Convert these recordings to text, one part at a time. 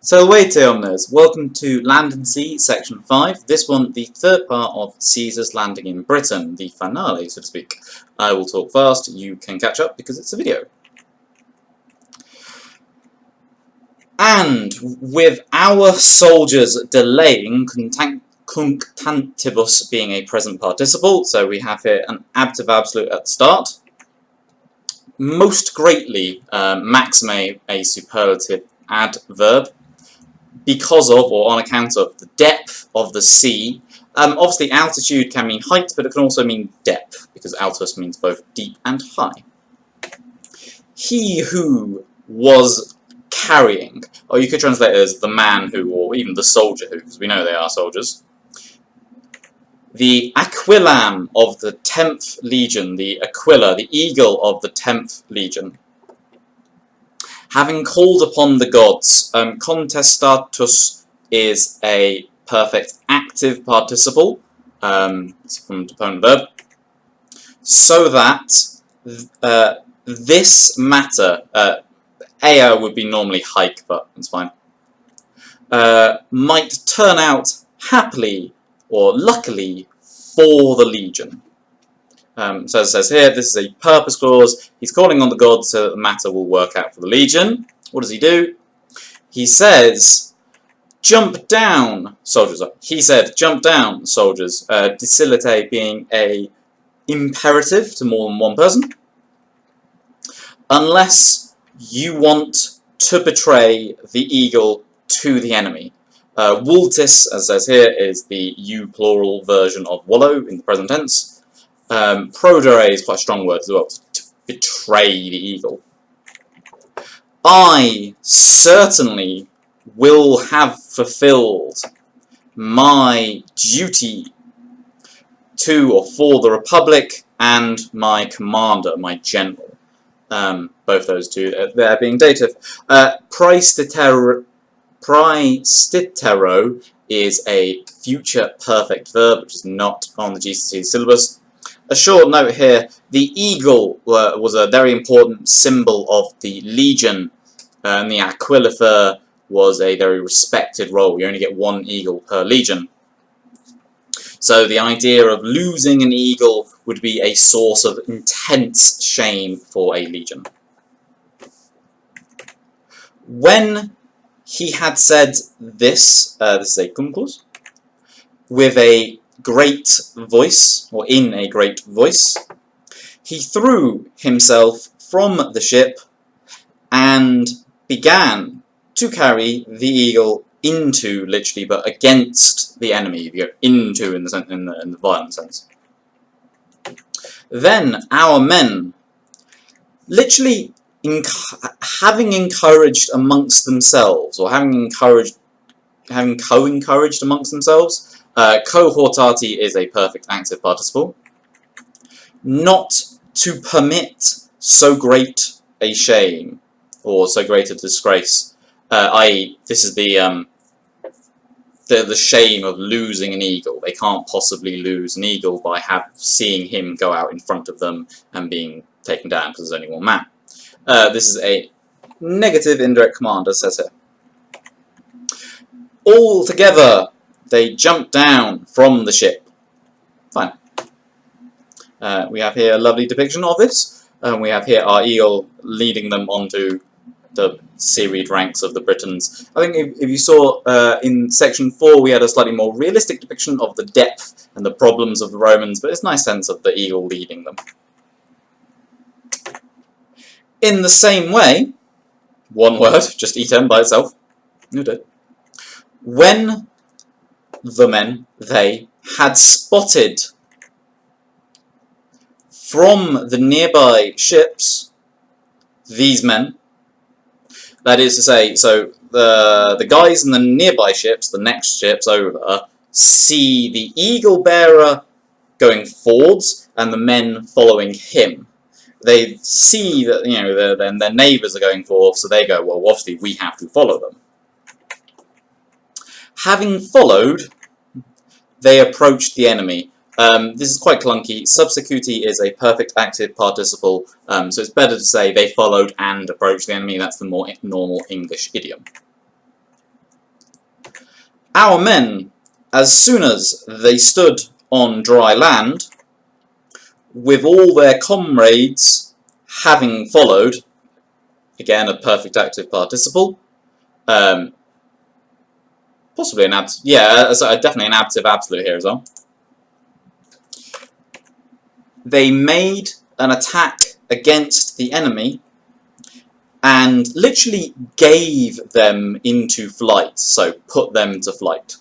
Salvete omnes, welcome to Land and Sea, section 5. This one, the third part of Caesar's landing in Britain, the finale, so to speak. I will talk fast, you can catch up because it's a video. And with our soldiers delaying, cunctantibus being a present participle, so we have here an ablative absolute at the start. Most greatly, maxime a superlative adverb. Because of, or on account of, the depth of the sea. Obviously altitude can mean height, but it can also mean depth, because altus means both deep and high. He who was carrying, or you could translate it as the man who, or even the soldier who, because we know they are soldiers. The Aquilam of the 10th Legion, the Aquila, the eagle of the 10th Legion. Having called upon the gods, contestatus is a perfect active participle, it's from Deponent verb, so that this matter, ea would be normally hike, but it's fine, might turn out happily or luckily for the legion. So as it says here, this is a purpose clause. He's calling on the gods so that the matter will work out for the legion. What does he do? He says, jump down, soldiers. He said, jump down, soldiers. Decilite being a imperative to more than one person. Unless you want to betray the eagle to the enemy. Vultis, as it says here, is the you plural version of wallow in the present tense. Prodere is quite a strong word as well, to betray the eagle. I certainly will have fulfilled my duty to or for the Republic and my commander, my general. Both those two there being dative. Praestitero is a future perfect verb, which is not on the GCSE syllabus. A short note here, the eagle was a very important symbol of the legion, and the aquilifer was a very respected role. You only get one eagle per legion. So the idea of losing an eagle would be a source of intense shame for a legion. When he had said this, this is a cum clause, with a great voice, or in a great voice, he threw himself from the ship and began to carry the eagle into, literally, but against the enemy. You go into in the violent sense. Then our men, literally having encouraged amongst themselves, or having co-encouraged amongst themselves. Cohortati is a perfect active participle. Not to permit so great a shame, or so great a disgrace, i.e. this is the shame of losing an eagle. They can't possibly lose an eagle by seeing him go out in front of them and being taken down because there's only one man. This is a negative indirect command, as says here. All together, they jumped down from the ship. Fine. We have here a lovely depiction of this. We have here our eagle leading them onto the serried ranks of the Britons. I think if you saw in section 4, we had a slightly more realistic depiction of the depth and the problems of the Romans, but it's a nice sense of the eagle leading them. In the same way, one word, just etem by itself. You did. When the men, they, had spotted from the nearby ships, these men, that is to say, so the guys in the nearby ships, the next ships over, see the eagle bearer going forwards and the men following him. They see that, you know, their neighbours are going forward, so they go, well, obviously we have to follow them. Having followed, they approached the enemy. This is quite clunky. Subsecuti is a perfect active participle, so it's better to say they followed and approached the enemy. That's the more normal English idiom. our men, as soon as they stood on dry land, with all their comrades having followed, again a perfect active participle, possibly an definitely an adjective absolute here as well. They made an attack against the enemy and literally gave them into flight, so put them to flight.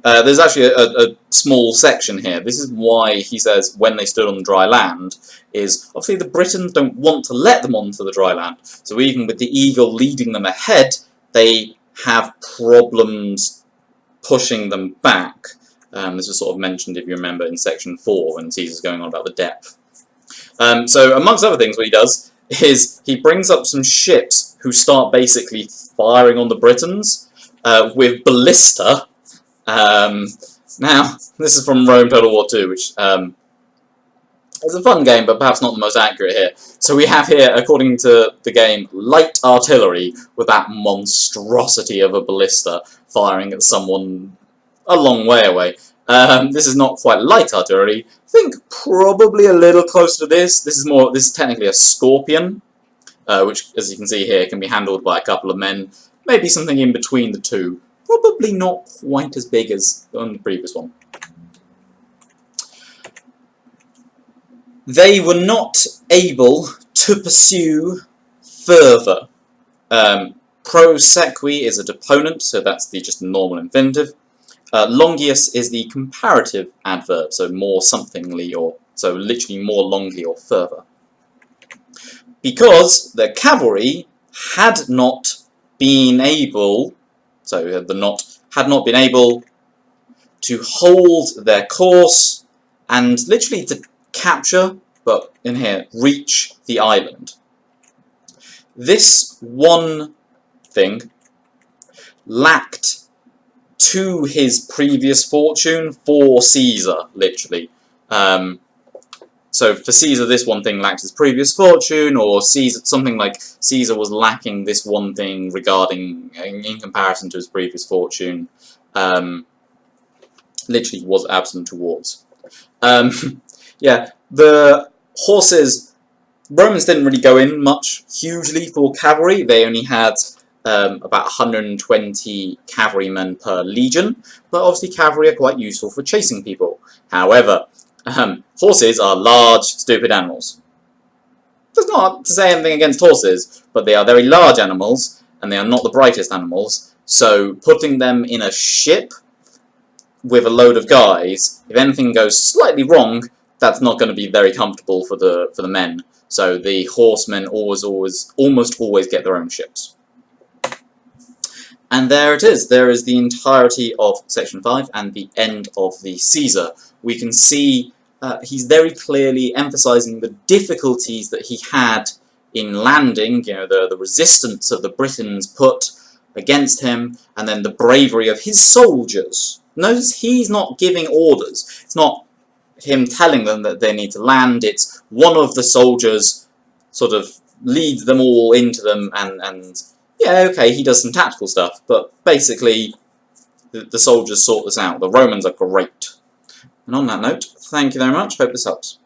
There's actually a small section here. This is why he says when they stood on dry land, is obviously the Britons don't want to let them onto the dry land. So even with the eagle leading them ahead, they have problems pushing them back. This was sort of mentioned, if you remember, in section 4 when Caesar's going on about the depth. So amongst other things, what he does is he brings up some ships who start basically firing on the Britons with ballista. Now, this is from Rome Total War 2, which is a fun game, but perhaps not the most accurate here. So we have here, according to the game, light artillery with that monstrosity of a ballista firing at someone a long way away. This is not quite light artillery. I think probably a little closer to this. This is technically a scorpion, which, as you can see here, can be handled by a couple of men. Maybe something in between the two. Probably not quite as big as on the previous one. They were not able to pursue further. Prose sequi is a deponent, so that's the just normal infinitive. Longius is the comparative adverb, so more somethingly, or so literally more longly or further. Because the cavalry had not been able, so the had not been able to hold their course and literally to capture, but in here, reach the island. This one thing lacked to his previous fortune for Caesar, literally. So for Caesar, this one thing lacked his previous fortune, or Caesar, something like Caesar was lacking this one thing regarding, in comparison to his previous fortune, literally was absent towards. Yeah, the horses, Romans didn't really go in much hugely for cavalry. They only had about 120 cavalrymen per legion, but obviously cavalry are quite useful for chasing people. However, horses are large, stupid animals. That's not to say anything against horses, but they are very large animals, and they are not the brightest animals, so putting them in a ship with a load of guys, if anything goes slightly wrong, that's not going to be very comfortable for the men. So the horsemen almost always get their own ships. And there it is. There is the entirety of section 5 and the end of the Caesar. We can see he's very clearly emphasizing the difficulties that he had in landing, you know, the resistance that the Britons put against him, and then the bravery of his soldiers. Notice he's not giving orders. It's not him telling them that they need to land. It's one of the soldiers sort of leads them all into them, and yeah, okay, he does some tactical stuff, but basically the soldiers sort this out. The Romans are great. And on that note, thank you very much. Hope this helps.